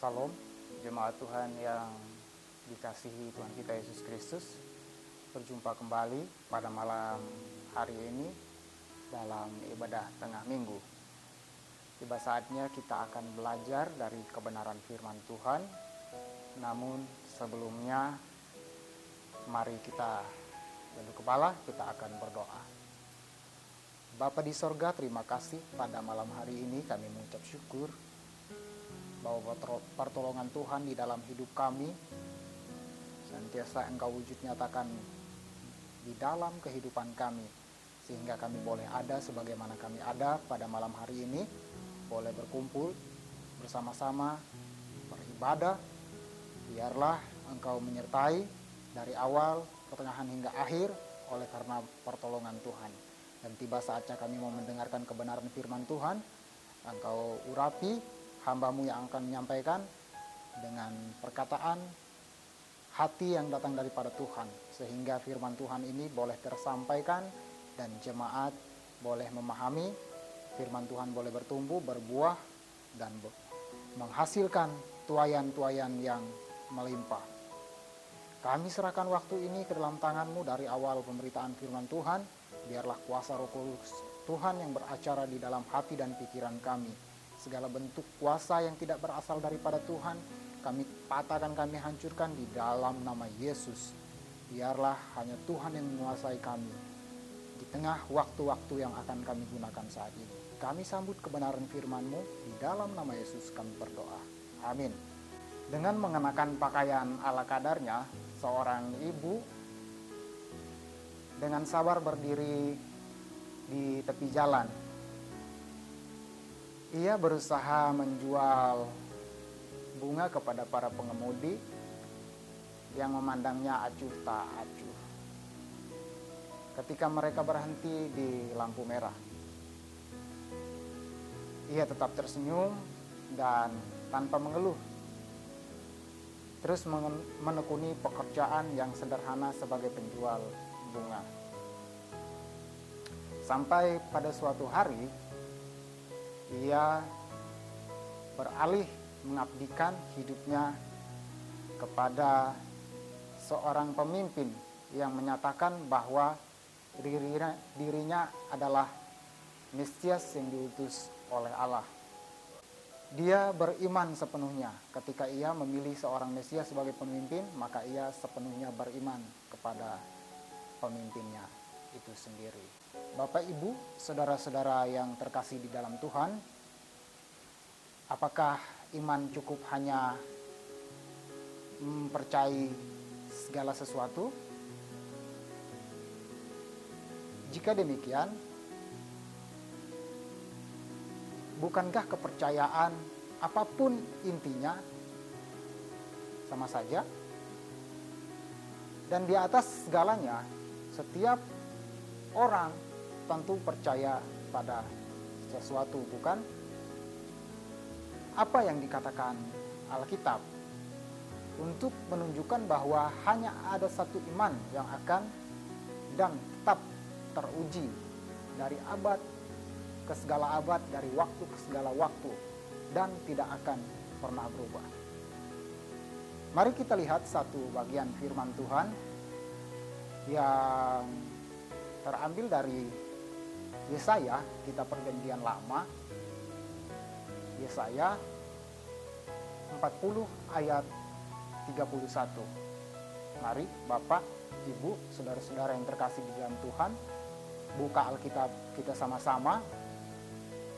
Salam, jemaat Tuhan yang dikasihi Tuhan kita Yesus Kristus. Berjumpa kembali pada malam hari ini dalam ibadah tengah minggu. Tiba saatnya kita akan belajar dari kebenaran firman Tuhan. Namun sebelumnya, mari kita tunduk kepala, kita akan berdoa. Bapa di sorga, terima kasih pada malam hari ini kami mengucap syukur bahwa pertolongan Tuhan di dalam hidup kami senantiasa Engkau wujud nyatakan di dalam kehidupan kami, sehingga kami boleh ada sebagaimana kami ada pada malam hari ini, boleh berkumpul bersama-sama beribadah. Biarlah Engkau menyertai dari awal, pertengahan hingga akhir oleh karena pertolongan Tuhan. Dan tiba saatnya kami mau mendengarkan kebenaran firman Tuhan, Engkau urapi hamba-Mu yang akan menyampaikan dengan perkataan hati yang datang daripada Tuhan, sehingga firman Tuhan ini boleh tersampaikan dan jemaat boleh memahami, firman Tuhan boleh bertumbuh, berbuah, dan menghasilkan tuayan-tuayan yang melimpah. Kami serahkan waktu ini ke dalam tangan-Mu dari awal pemberitaan firman Tuhan. Biarlah kuasa Roh Kudus Tuhan yang beracara di dalam hati dan pikiran kami. Segala bentuk kuasa yang tidak berasal daripada Tuhan, kami patahkan, kami hancurkan di dalam nama Yesus. Biarlah hanya Tuhan yang menguasai kami di tengah waktu-waktu yang akan kami gunakan saat ini. Kami sambut kebenaran firman-Mu, di dalam nama Yesus kami berdoa. Amin. Dengan mengenakan pakaian ala kadarnya, seorang ibu dengan sabar berdiri di tepi jalan. Ia berusaha menjual bunga kepada para pengemudi yang memandangnya acuh tak acuh. Ketika mereka berhenti di lampu merah, ia tetap tersenyum dan tanpa mengeluh, terus menekuni pekerjaan yang sederhana sebagai penjual bunga. Sampai pada suatu hari, ia beralih mengabdikan hidupnya kepada seorang pemimpin yang menyatakan bahwa dirinya adalah Mesias yang diutus oleh Allah. Dia beriman sepenuhnya. Ketika ia memilih seorang Mesias sebagai pemimpin, maka ia sepenuhnya beriman kepada pemimpinnya itu sendiri. Bapak, Ibu, saudara-saudara yang terkasih di dalam Tuhan, apakah iman cukup hanya mempercayai segala sesuatu? Jika demikian, bukankah kepercayaan apapun intinya sama saja? Dan di atas segalanya, setiap orang tentu percaya pada sesuatu, bukan? Apa yang dikatakan Alkitab untuk menunjukkan bahwa hanya ada satu iman yang akan dan tetap teruji dari abad ke segala abad, dari waktu ke segala waktu, dan tidak akan pernah berubah. Mari kita lihat satu bagian firman Tuhan yang terambil dari Yesaya, kitab Perjanjian Lama, Yesaya 40 ayat 31. Mari Bapak, Ibu, saudara-saudara yang terkasih di dalam Tuhan, buka Alkitab kita sama-sama.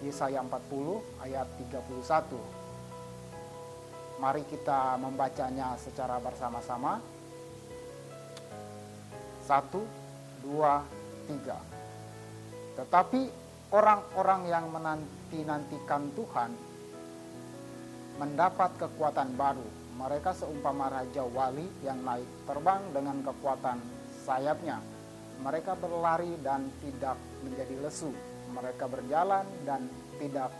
Yesaya 40 ayat 31. Mari kita membacanya secara bersama-sama. 1, 2, 3. Tetapi orang-orang yang menanti-nantikan Tuhan mendapat kekuatan baru. Mereka seumpama raja wali yang naik terbang dengan kekuatan sayapnya. Mereka berlari dan tidak menjadi lesu. Mereka berjalan dan tidak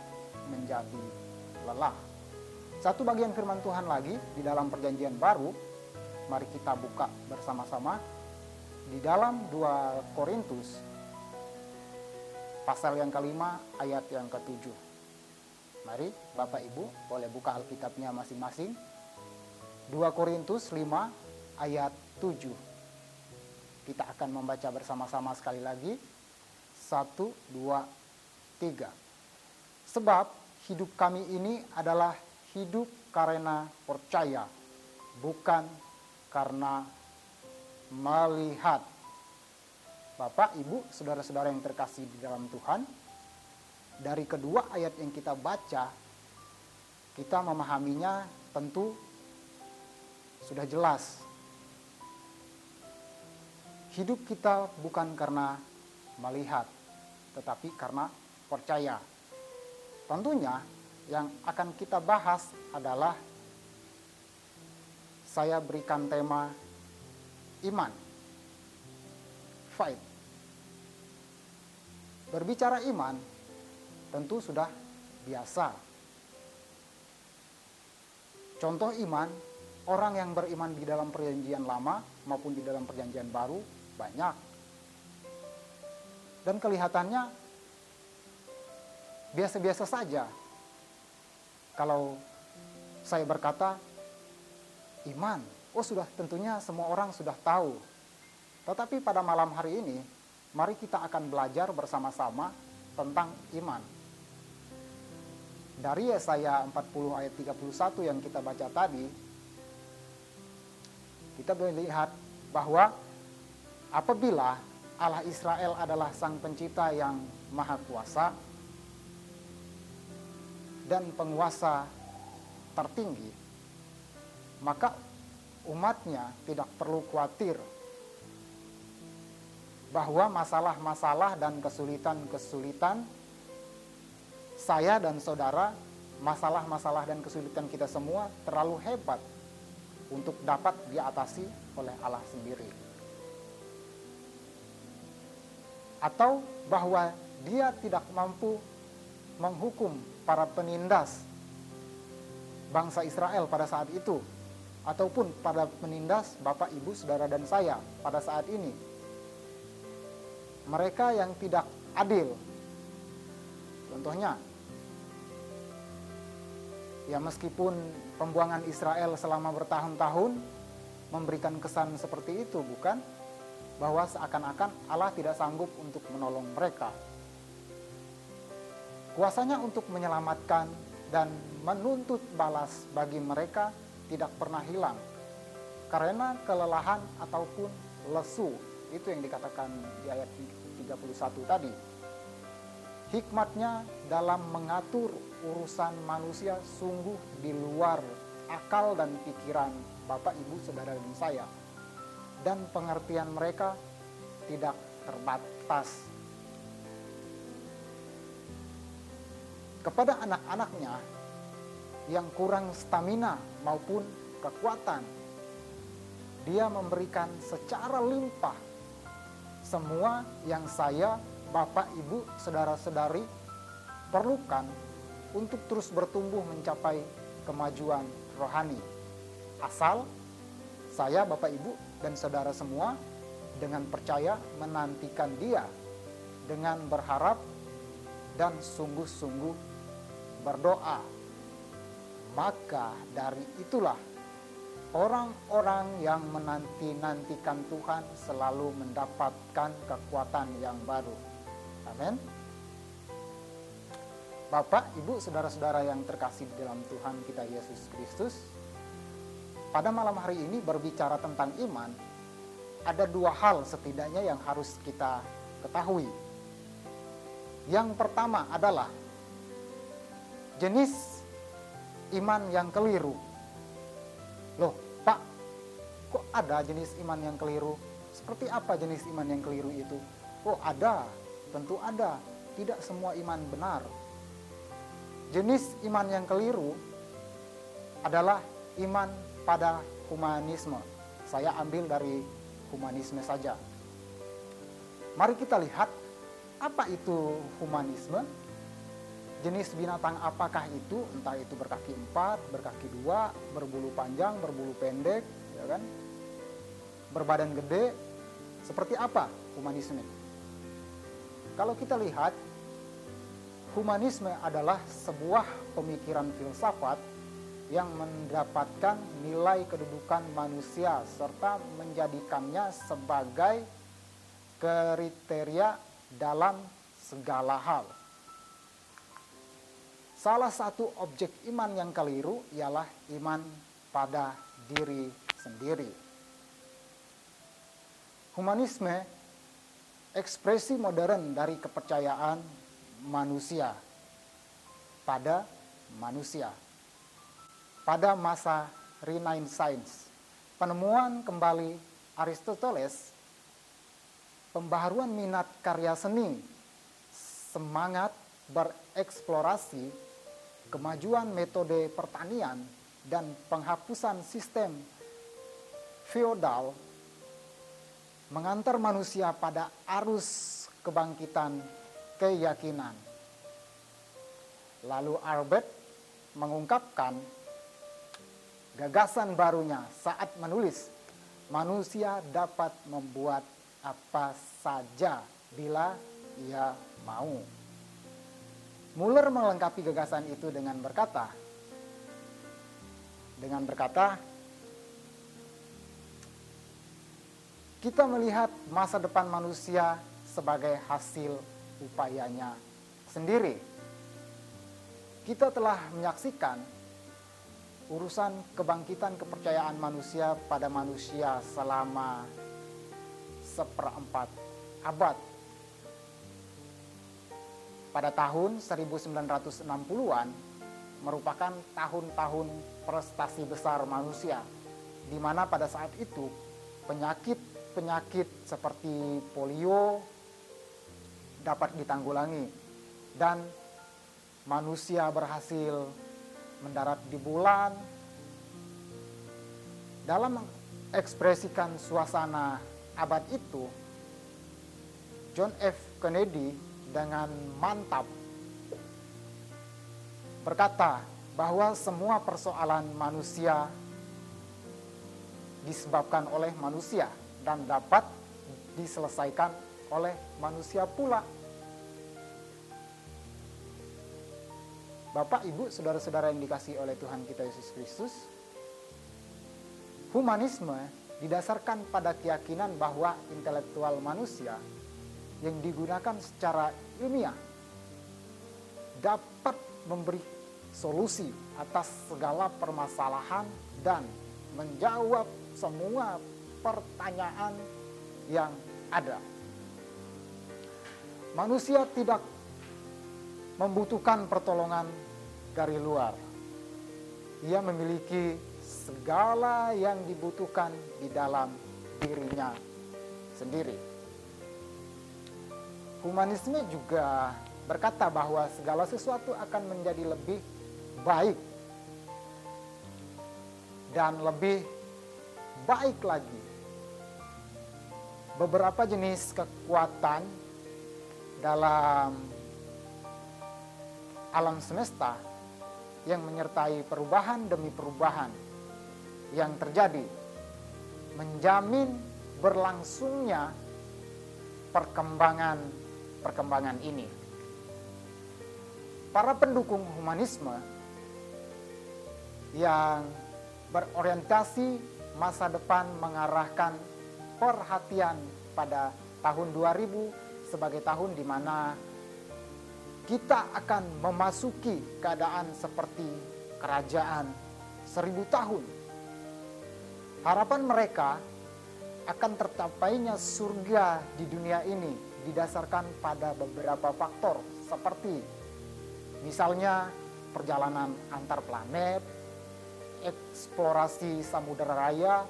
menjadi lelah. Satu bagian firman Tuhan lagi di dalam Perjanjian Baru. Mari kita buka bersama-sama di dalam 2 Korintus pasal yang kelima ayat yang ke-7. Mari Bapak Ibu boleh buka Alkitabnya masing-masing. 2 Korintus 5 ayat 7. Kita akan membaca bersama-sama sekali lagi. 1, 2, 3. Sebab hidup kami ini adalah hidup karena percaya, bukan karena melihat. Bapak, Ibu, saudara-saudara yang terkasih di dalam Tuhan, dari kedua ayat yang kita baca, kita memahaminya tentu sudah jelas. Hidup kita bukan karena melihat, tetapi karena percaya. Tentunya yang akan kita bahas adalah, saya berikan tema iman, faith. Berbicara iman tentu sudah biasa. Contoh iman, orang yang beriman di dalam perjanjian lama maupun di dalam perjanjian baru banyak. Dan kelihatannya biasa-biasa saja. Kalau saya berkata iman, sudah, tentunya semua orang sudah tahu. Tetapi pada malam hari ini, mari kita akan belajar bersama-sama tentang iman. Dari Yesaya 40 ayat 31 yang kita baca tadi, kita melihat bahwa apabila Allah Israel adalah Sang Pencipta yang Maha Kuasa dan penguasa tertinggi, maka umatnya tidak perlu khawatir bahwa masalah-masalah dan kesulitan-kesulitan saya dan saudara, masalah-masalah dan kesulitan kita semua terlalu hebat untuk dapat diatasi oleh Allah sendiri. Atau bahwa Dia tidak mampu menghukum para penindas bangsa Israel pada saat itu, ataupun pada penindas Bapak, Ibu, saudara dan saya pada saat ini. Mereka yang tidak adil. Contohnya, ya meskipun pembuangan Israel selama bertahun-tahun memberikan kesan seperti itu, bukan? Bahwa seakan-akan Allah tidak sanggup untuk menolong mereka. Kuasanya untuk menyelamatkan dan menuntut balas bagi mereka tidak pernah hilang karena kelelahan ataupun lesu. Itu yang dikatakan di ayat 31 tadi. Hikmatnya dalam mengatur urusan manusia sungguh di luar akal dan pikiran Bapak, Ibu, saudara dan saya. Dan pengertian mereka tidak terbatas. Kepada anak-anaknya yang kurang stamina maupun kekuatan, Dia memberikan secara limpah semua yang saya, Bapak, Ibu, saudara-saudari perlukan untuk terus bertumbuh mencapai kemajuan rohani. Asal saya, Bapak, Ibu, dan saudara semua dengan percaya menantikan Dia, dengan berharap dan sungguh-sungguh berdoa. Maka dari itulah orang-orang yang menanti-nantikan Tuhan selalu mendapatkan kekuatan yang baru. Amin. Bapak, Ibu, saudara-saudara yang terkasih di dalam Tuhan kita Yesus Kristus, pada malam hari ini berbicara tentang iman, ada dua hal setidaknya yang harus kita ketahui. Yang pertama adalah jenis iman yang keliru. Loh, Pak, kok ada jenis iman yang keliru? Seperti apa jenis iman yang keliru itu? Oh, ada, tentu ada. Tidak semua iman benar. Jenis iman yang keliru adalah iman pada humanisme. Saya ambil dari humanisme saja. Mari kita lihat apa itu humanisme. Jenis binatang apakah itu? Entah itu berkaki 4, berkaki 2, berbulu panjang, berbulu pendek, ya kan? Berbadan gede. Seperti apa humanisme? Kalau kita lihat, Humanisme adalah sebuah pemikiran filsafat yang mendapatkan nilai kedudukan manusia serta menjadikannya sebagai kriteria dalam segala hal. Salah satu objek iman yang keliru ialah iman pada diri sendiri. Humanisme ekspresi modern dari kepercayaan manusia pada manusia. Pada masa Renaissance, penemuan kembali Aristoteles, pembaharuan minat karya seni, semangat bereksplorasi, kemajuan metode pertanian, dan penghapusan sistem feodal mengantar manusia pada arus kebangkitan keyakinan. Lalu Albert mengungkapkan gagasan barunya saat menulis, manusia dapat membuat apa saja bila ia mau. Muller melengkapi gagasan itu dengan berkata, kita melihat masa depan manusia sebagai hasil upayanya sendiri. Kita telah menyaksikan urusan kebangkitan kepercayaan manusia pada manusia selama 1/4 abad. Pada tahun 1960-an merupakan tahun-tahun prestasi besar manusia, di mana pada saat itu penyakit seperti polio dapat ditanggulangi dan manusia berhasil mendarat di bulan. Dalam mengekspresikan suasana abad itu, John F. Kennedy dengan mantap berkata bahwa semua persoalan manusia disebabkan oleh manusia dan dapat diselesaikan oleh manusia pula. Bapak, Ibu, saudara-saudara yang dikasihi oleh Tuhan kita Yesus Kristus, humanisme didasarkan pada keyakinan bahwa intelektual manusia yang digunakan secara ilmiah dapat memberi solusi atas segala permasalahan dan menjawab semua pertanyaan yang ada. Manusia tidak membutuhkan pertolongan dari luar. Ia memiliki segala yang dibutuhkan di dalam dirinya sendiri. Humanisme juga berkata bahwa segala sesuatu akan menjadi lebih baik dan lebih baik lagi. Beberapa jenis kekuatan dalam alam semesta yang menyertai perubahan demi perubahan yang terjadi menjamin berlangsungnya perkembangan ini. Para pendukung humanisme yang berorientasi masa depan mengarahkan perhatian pada tahun 2000 sebagai tahun di mana kita akan memasuki keadaan seperti kerajaan 1000 tahun. Harapan mereka akan tercapainya surga di dunia ini didasarkan pada beberapa faktor seperti misalnya perjalanan antar planet, eksplorasi samudera raya,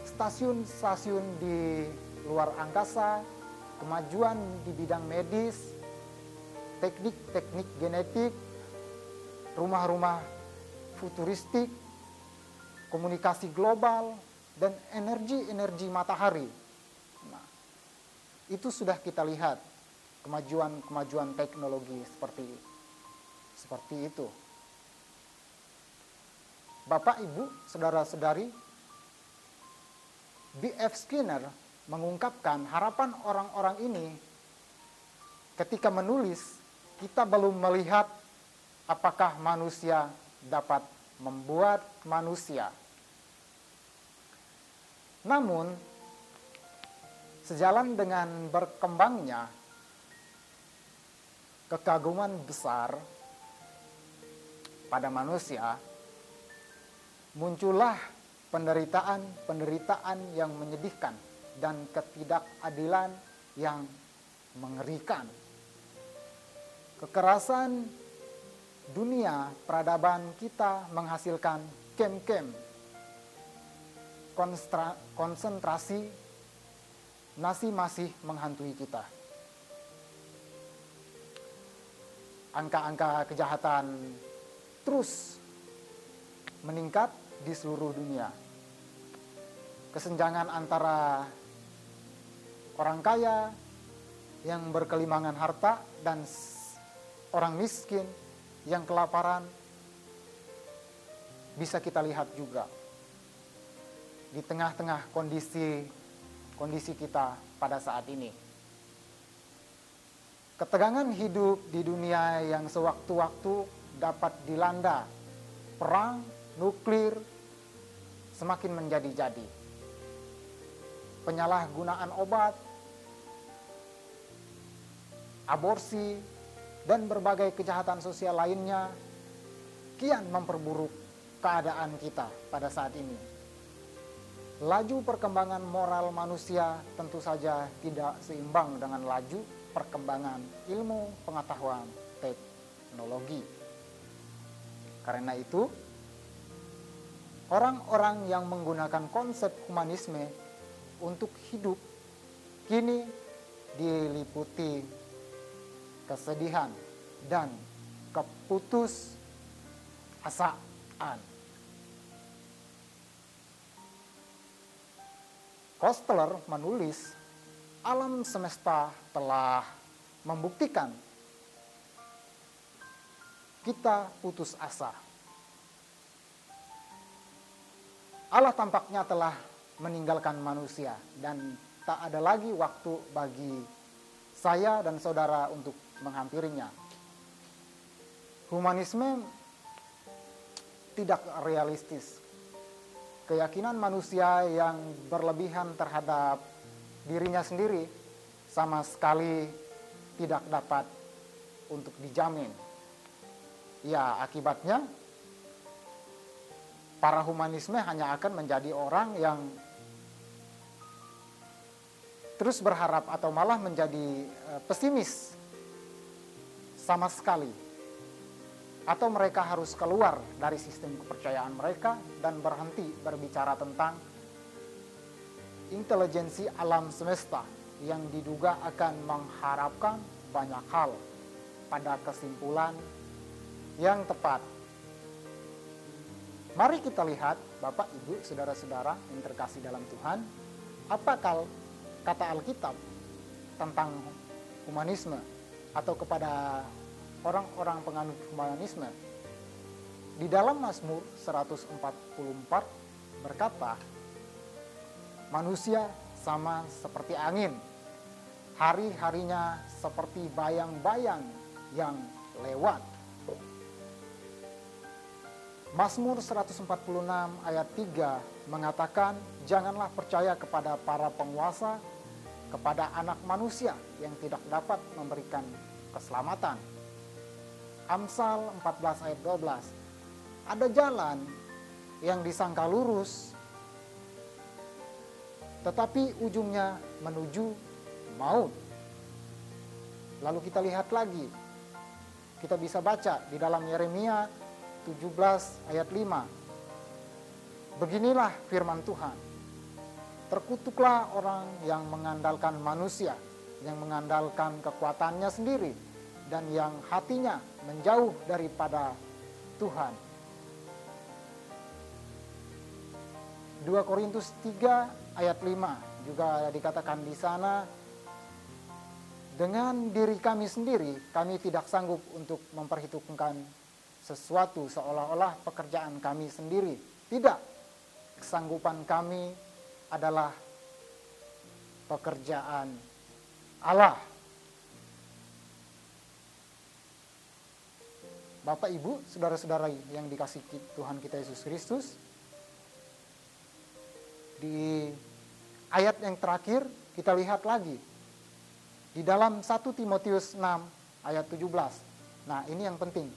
stasiun-stasiun di luar angkasa, kemajuan di bidang medis, teknik-teknik genetik, rumah-rumah futuristik, komunikasi global, dan energi-energi matahari. Nah, itu sudah kita lihat kemajuan-kemajuan teknologi seperti itu. Bapak, Ibu, saudara-saudari, B.F. Skinner mengungkapkan harapan orang-orang ini ketika menulis kita belum melihat apakah manusia dapat membuat manusia. Namun, sejalan dengan berkembangnya kekaguman besar pada manusia, muncullah penderitaan yang menyedihkan dan ketidakadilan yang mengerikan. Kekerasan dunia peradaban kita menghasilkan kem-kem konsentrasi masih menghantui kita. Angka-angka kejahatan terus meningkat di seluruh dunia. Kesenjangan antara orang kaya yang berkelimangan harta dan orang miskin yang kelaparan bisa kita lihat juga di tengah-tengah kondisi kita pada saat ini. Ketegangan hidup di dunia yang sewaktu-waktu dapat dilanda perang nuklir semakin menjadi-jadi. Penyalahgunaan obat, aborsi, dan berbagai kejahatan sosial lainnya kian memperburuk keadaan kita pada saat ini. Laju perkembangan moral manusia tentu saja tidak seimbang dengan laju perkembangan ilmu pengetahuan teknologi. Karena itu, orang-orang yang menggunakan konsep humanisme untuk hidup kini diliputi kesedihan dan keputusasaan. Koestler menulis, alam semesta telah membuktikan kita putus asa. Allah tampaknya telah meninggalkan manusia dan tak ada lagi waktu bagi saya dan saudara untuk menghampirinya. Humanisme tidak realistis. Keyakinan manusia yang berlebihan terhadap dirinya sendiri sama sekali tidak dapat untuk dijamin. Ya, akibatnya para humanisme hanya akan menjadi orang yang terus berharap atau malah menjadi pesimis sama sekali. Atau mereka harus keluar dari sistem kepercayaan mereka dan berhenti berbicara tentang intelijensi alam semesta yang diduga akan mengharapkan banyak hal pada kesimpulan yang tepat. Mari kita lihat, Bapak, Ibu, Saudara-saudara yang terkasih dalam Tuhan, apa kata Alkitab tentang humanisme atau kepada orang-orang penganut humanisme. Di dalam Mazmur 144 berkata, manusia sama seperti angin, hari-harinya seperti bayang-bayang yang lewat. Mazmur 146 ayat 3 mengatakan, janganlah percaya kepada para penguasa, kepada anak manusia yang tidak dapat memberikan keselamatan. Amsal 14 ayat 12, ada jalan yang disangka lurus, tetapi ujungnya menuju maut. Lalu kita lihat lagi, kita bisa baca di dalam Yeremia 17 ayat 5. Beginilah firman Tuhan, terkutuklah orang yang mengandalkan manusia, yang mengandalkan kekuatannya sendiri, dan yang hatinya menjauh daripada Tuhan. 2 Korintus 3 ayat 5 juga dikatakan di sana, dengan diri kami sendiri kami tidak sanggup untuk memperhitungkan sesuatu seolah-olah pekerjaan kami sendiri. Tidak, kesanggupan kami adalah pekerjaan Allah. Bapak, Ibu, saudara-saudara yang dikasihi Tuhan kita Yesus Kristus, di ayat yang terakhir kita lihat lagi di dalam 1 Timotius 6 ayat 17. Nah, ini yang penting.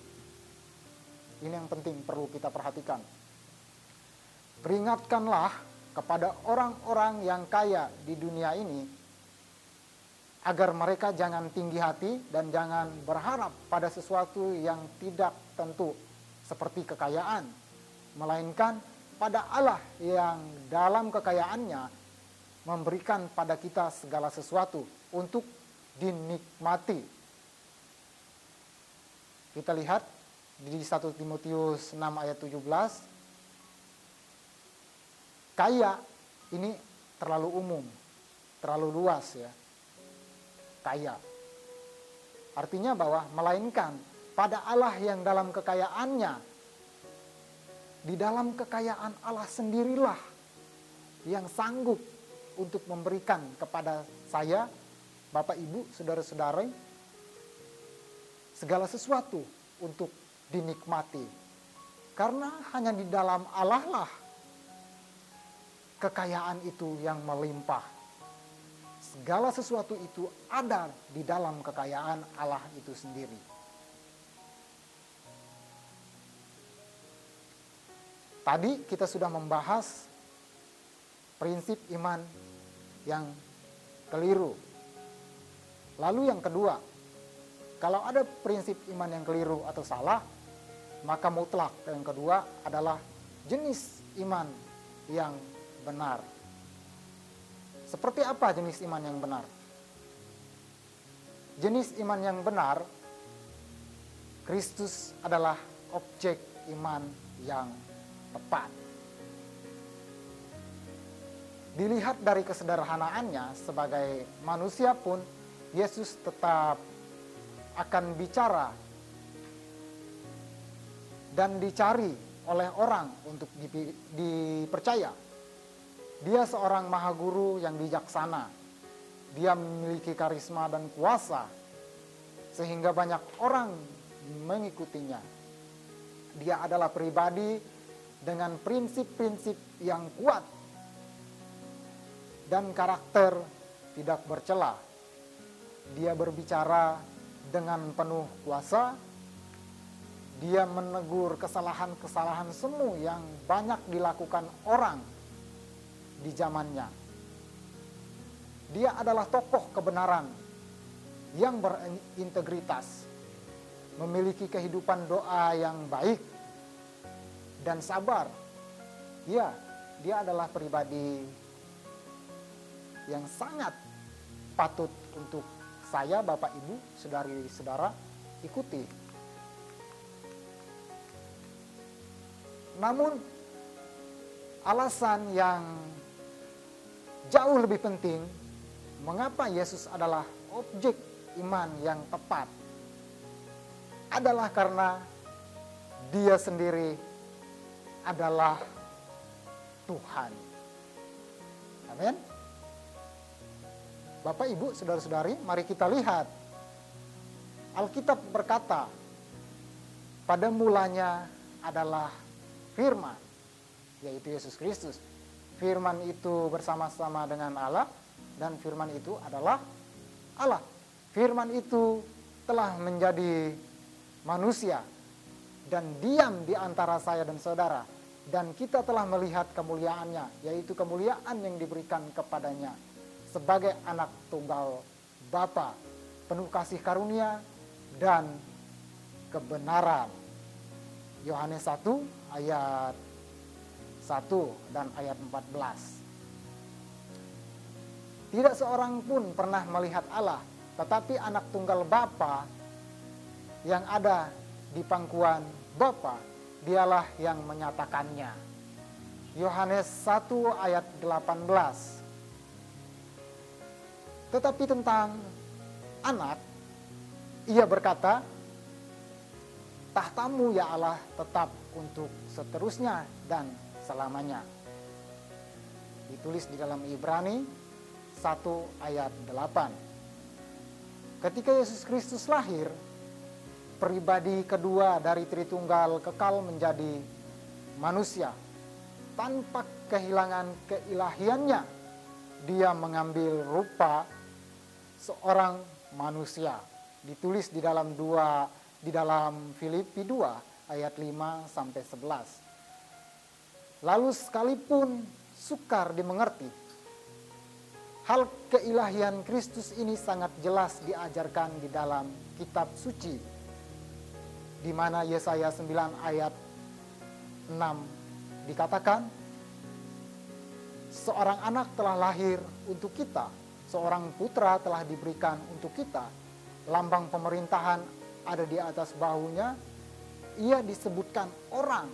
Ini yang penting perlu kita perhatikan. Peringatkanlah kepada orang-orang yang kaya di dunia ini agar mereka jangan tinggi hati dan jangan berharap pada sesuatu yang tidak tentu seperti kekayaan, melainkan pada Allah yang dalam kekayaannya memberikan pada kita segala sesuatu untuk dinikmati. Kita lihat di 1 Timotius 6 ayat 17. Kaya ini terlalu umum, terlalu luas ya. Kaya. Artinya bahwa melainkan pada Allah yang dalam kekayaannya, di dalam kekayaan Allah sendirilah yang sanggup untuk memberikan kepada saya, Bapak, Ibu, saudara-saudara, segala sesuatu untuk dinikmati. Karena hanya di dalam Allah lah kekayaan itu yang melimpah. Segala sesuatu itu ada di dalam kekayaan Allah itu sendiri. Tadi kita sudah membahas prinsip iman yang keliru. Lalu yang kedua, kalau ada prinsip iman yang keliru atau salah, maka mutlak yang kedua adalah jenis iman yang benar. Seperti apa jenis iman yang benar? Jenis iman yang benar, Kristus adalah objek iman yang tepat. Dilihat dari kesederhanaannya, sebagai manusia pun Yesus tetap akan bicara dan dicari oleh orang untuk dipercaya. Dia seorang maha guru yang bijaksana. Dia memiliki karisma dan kuasa sehingga banyak orang mengikutinya. Dia adalah pribadi dengan prinsip-prinsip yang kuat dan karakter tidak bercela. Dia berbicara dengan penuh kuasa. Dia menegur kesalahan-kesalahan semu yang banyak dilakukan orang di zamannya. Dia adalah tokoh kebenaran yang berintegritas, memiliki kehidupan doa yang baik dan sabar. Ya, dia adalah pribadi yang sangat patut untuk saya, Bapak, Ibu, saudari-saudara ikuti. Namun, alasan yang jauh lebih penting mengapa Yesus adalah objek iman yang tepat adalah karena Dia sendiri adalah Tuhan. Amin. Bapak, Ibu, saudara-saudari, mari kita lihat. Alkitab berkata, pada mulanya adalah firman, yaitu Yesus Kristus. Firman itu bersama-sama dengan Allah, dan firman itu adalah Allah. Firman itu telah menjadi manusia dan diam di antara saya dan saudara, dan kita telah melihat kemuliaannya, yaitu kemuliaan yang diberikan kepadanya sebagai anak tunggal Bapa, penuh kasih karunia dan kebenaran. Yohanes 1 ayat 1 dan ayat 14. Tidak seorang pun pernah melihat Allah, tetapi anak tunggal Bapa yang ada di pangkuan Bapa, dialah yang menyatakannya. Yohanes 1 ayat 18. Tetapi tentang anak, ia berkata, tahtamu ya Allah tetap untuk seterusnya dan selamanya. Ditulis di dalam Ibrani 1 ayat 8. Ketika Yesus Kristus lahir, pribadi kedua dari Tritunggal kekal menjadi manusia. Tanpa kehilangan keilahiannya, dia mengambil rupa seorang manusia. Ditulis di dalam Filipi 2 ayat 5 sampai 11. Lalu sekalipun sukar dimengerti, hal keilahian Kristus ini sangat jelas diajarkan di dalam kitab suci, di mana Yesaya 9 ayat 6 dikatakan, seorang anak telah lahir untuk kita, seorang putra telah diberikan untuk kita, lambang pemerintahan ada di atas bahunya, ia disebutkan orang,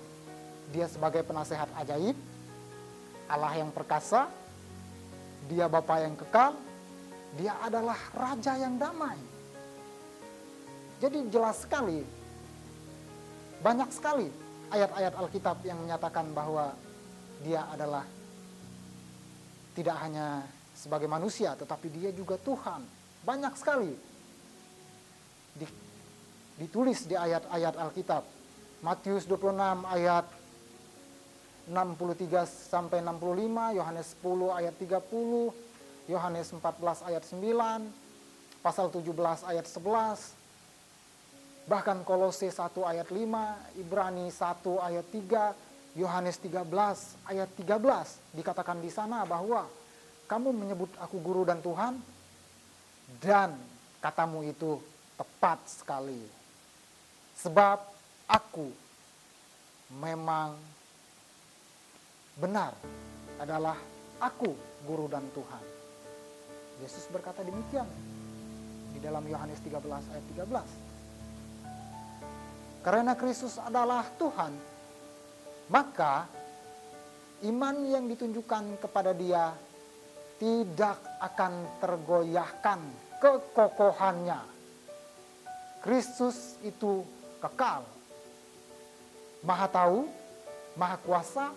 dia sebagai penasehat ajaib, Allah yang perkasa, dia Bapa yang kekal, dia adalah Raja yang damai. Jadi jelas sekali, banyak sekali ayat-ayat Alkitab yang menyatakan bahwa dia adalah tidak hanya sebagai manusia, tetapi dia juga Tuhan. Banyak sekali ditulis di ayat-ayat Alkitab. Matius 26 ayat 63 sampai 65, Yohanes 10 ayat 30, Yohanes 14 ayat 9, pasal 17 ayat 11, bahkan Kolose 1 ayat 5, Ibrani 1 ayat 3, Yohanes 13 ayat 13, dikatakan di sana bahwa kamu menyebut aku guru dan Tuhan, dan katamu itu tepat sekali. Sebab aku memang benar adalah aku guru dan Tuhan. Yesus berkata demikian di dalam Yohanes 13 ayat 13. Karena Kristus adalah Tuhan, maka iman yang ditunjukkan kepada dia tidak akan tergoyahkan kekokohannya. Kristus itu kekal, Maha tahu, Maha kuasa,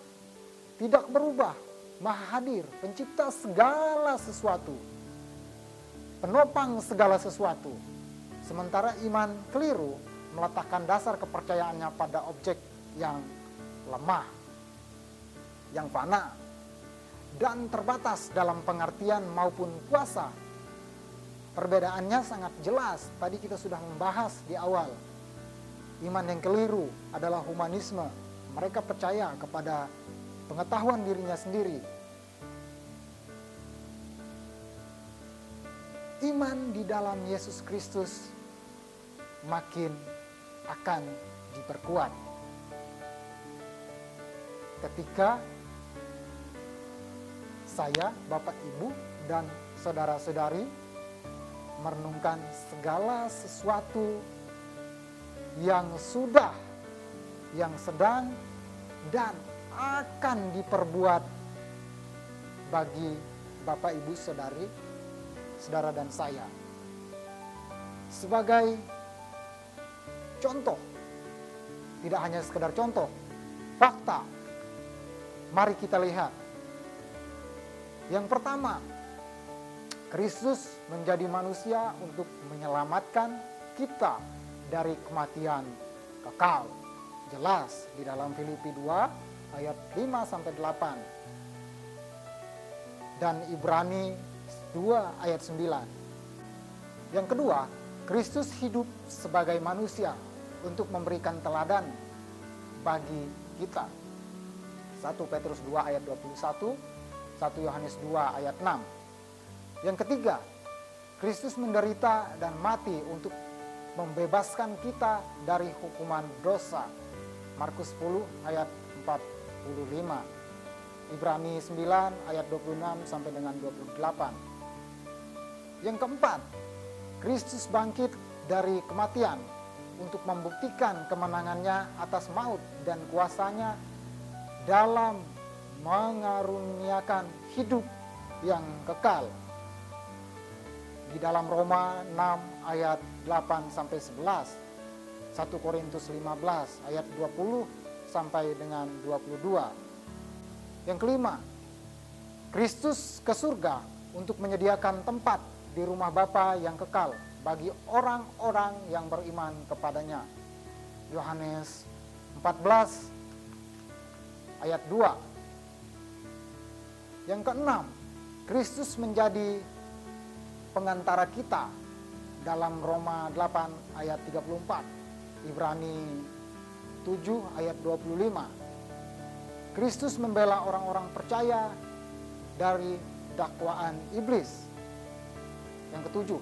tidak berubah, Maha hadir, pencipta segala sesuatu, penopang segala sesuatu. Sementara iman keliru meletakkan dasar kepercayaannya pada objek yang lemah, yang fana, dan terbatas dalam pengertian maupun kuasa. Perbedaannya sangat jelas, tadi kita sudah membahas di awal. Iman yang keliru adalah humanisme, mereka percaya kepada pengetahuan dirinya sendiri. Iman di dalam Yesus Kristus makin akan diperkuat ketika saya, Bapak, Ibu, dan saudara-saudari merenungkan segala sesuatu yang sudah, yang sedang, dan akan diperbuat bagi Bapak, Ibu, saudara dan saya. Sebagai contoh, tidak hanya sekedar contoh, fakta. Mari kita lihat. Yang pertama, Kristus menjadi manusia untuk menyelamatkan kita dari kematian kekal. Jelas di dalam Filipi 2 ayat 5 sampai 8 dan Ibrani 2 ayat 9. Yang kedua, Kristus hidup sebagai manusia untuk memberikan teladan bagi kita. 1 Petrus 2 ayat 21, 1 Yohanes 2 ayat 6. Yang ketiga, Kristus menderita dan mati untuk membebaskan kita dari hukuman dosa. Markus 10 ayat 45. Ibrani 9 ayat 26 sampai dengan 28. Yang keempat, Kristus bangkit dari kematian untuk membuktikan kemenangannya atas maut dan kuasanya dalam mengaruniakan hidup yang kekal. Di dalam Roma 6 ayat 8 sampai 11, 1 Korintus 15 ayat 20 sampai dengan 22. Yang kelima, Kristus ke surga untuk menyediakan tempat di rumah Bapa yang kekal. bagi orang-orang yang beriman kepadanya. Yohanes 14 ayat 2. Yang keenam, Kristus menjadi pengantara kita dalam Roma 8 ayat 34, Ibrani 7 ayat 25. Kristus membela orang-orang percaya dari dakwaan iblis. Yang ketujuh,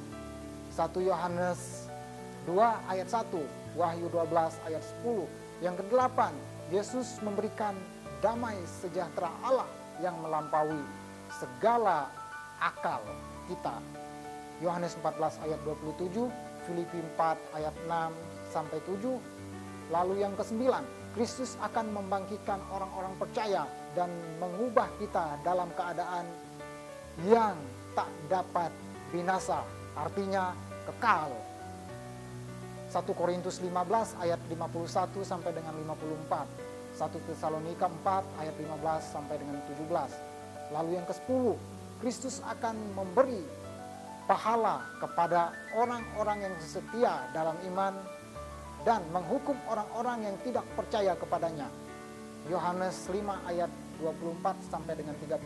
1 Yohanes 2 ayat 1, Wahyu 12 ayat 10. Yang kedelapan, Yesus memberikan damai sejahtera Allah yang melampaui segala akal kita. Yohanes 14 ayat 27, Filipi 4 ayat 6 sampai 7. Lalu yang kesembilan, Kristus akan membangkitkan orang-orang percaya dan mengubah kita dalam keadaan yang tak dapat binasa, artinya kekal. 1 Korintus 15 ayat 51 sampai dengan 54. 1 Tesalonika 4 ayat 15 sampai dengan 17. Lalu yang ke-10, Kristus akan memberi pahala kepada orang-orang yang setia dalam iman dan menghukum orang-orang yang tidak percaya kepadanya. Yohanes 5 ayat 24 sampai dengan 30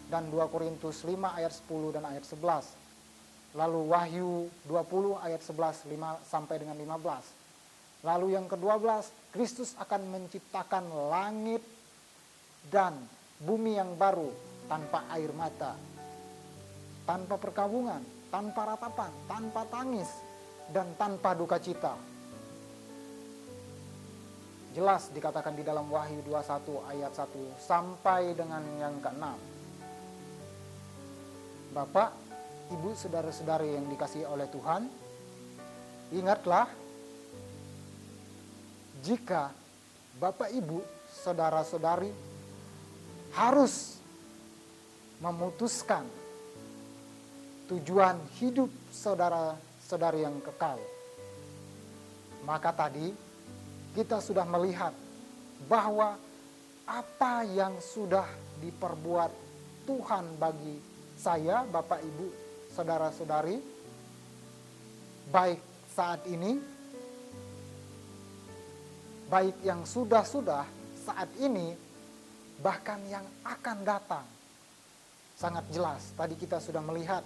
dan 2 Korintus 5 ayat 10 dan ayat 11. Lalu Wahyu 20 ayat 11 sampai dengan 15. Lalu yang ke-12, Kristus akan menciptakan langit dan bumi yang baru tanpa air mata, tanpa perkabungan, tanpa ratapan, tanpa tangis, dan tanpa duka cita. Jelas dikatakan di dalam Wahyu 21 ayat 1 sampai dengan yang ke-6. Bapak, Ibu, saudara-saudari yang dikasihi oleh Tuhan, ingatlah, jika Bapak, Ibu, saudara-saudari harus memutuskan tujuan hidup saudara-saudari yang kekal, maka tadi kita sudah melihat bahwa apa yang sudah diperbuat Tuhan bagi saya, Bapak, Ibu, saudara-saudari, baik saat ini, baik yang sudah-sudah saat ini, bahkan yang akan datang. Sangat jelas, tadi kita sudah melihat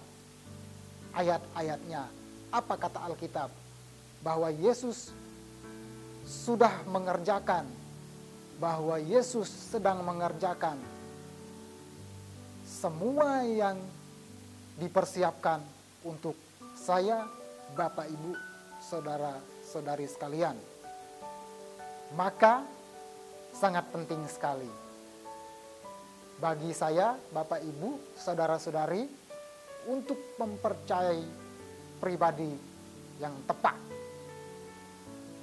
ayat-ayatnya. Apa kata Alkitab? Bahwa Yesus sudah mengerjakan, bahwa Yesus sedang mengerjakan semua yang dipersiapkan untuk saya, Bapak, Ibu, saudara-saudari sekalian. Maka sangat penting sekali bagi saya, Bapak, Ibu, saudara-saudari, untuk mempercayai pribadi yang tepat.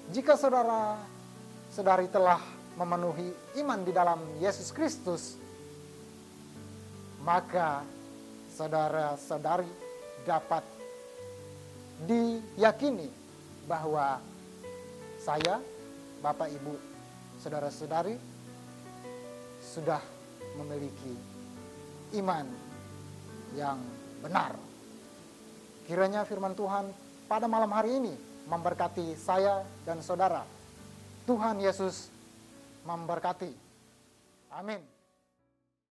Jika saudara-saudari telah memenuhi iman di dalam Yesus Kristus, maka saudara-saudari dapat diyakini bahwa saya, Bapak, Ibu, saudara-saudari sudah memiliki iman yang benar. Kiranya firman Tuhan pada malam hari ini memberkati saya dan saudara. Tuhan Yesus memberkati. Amin.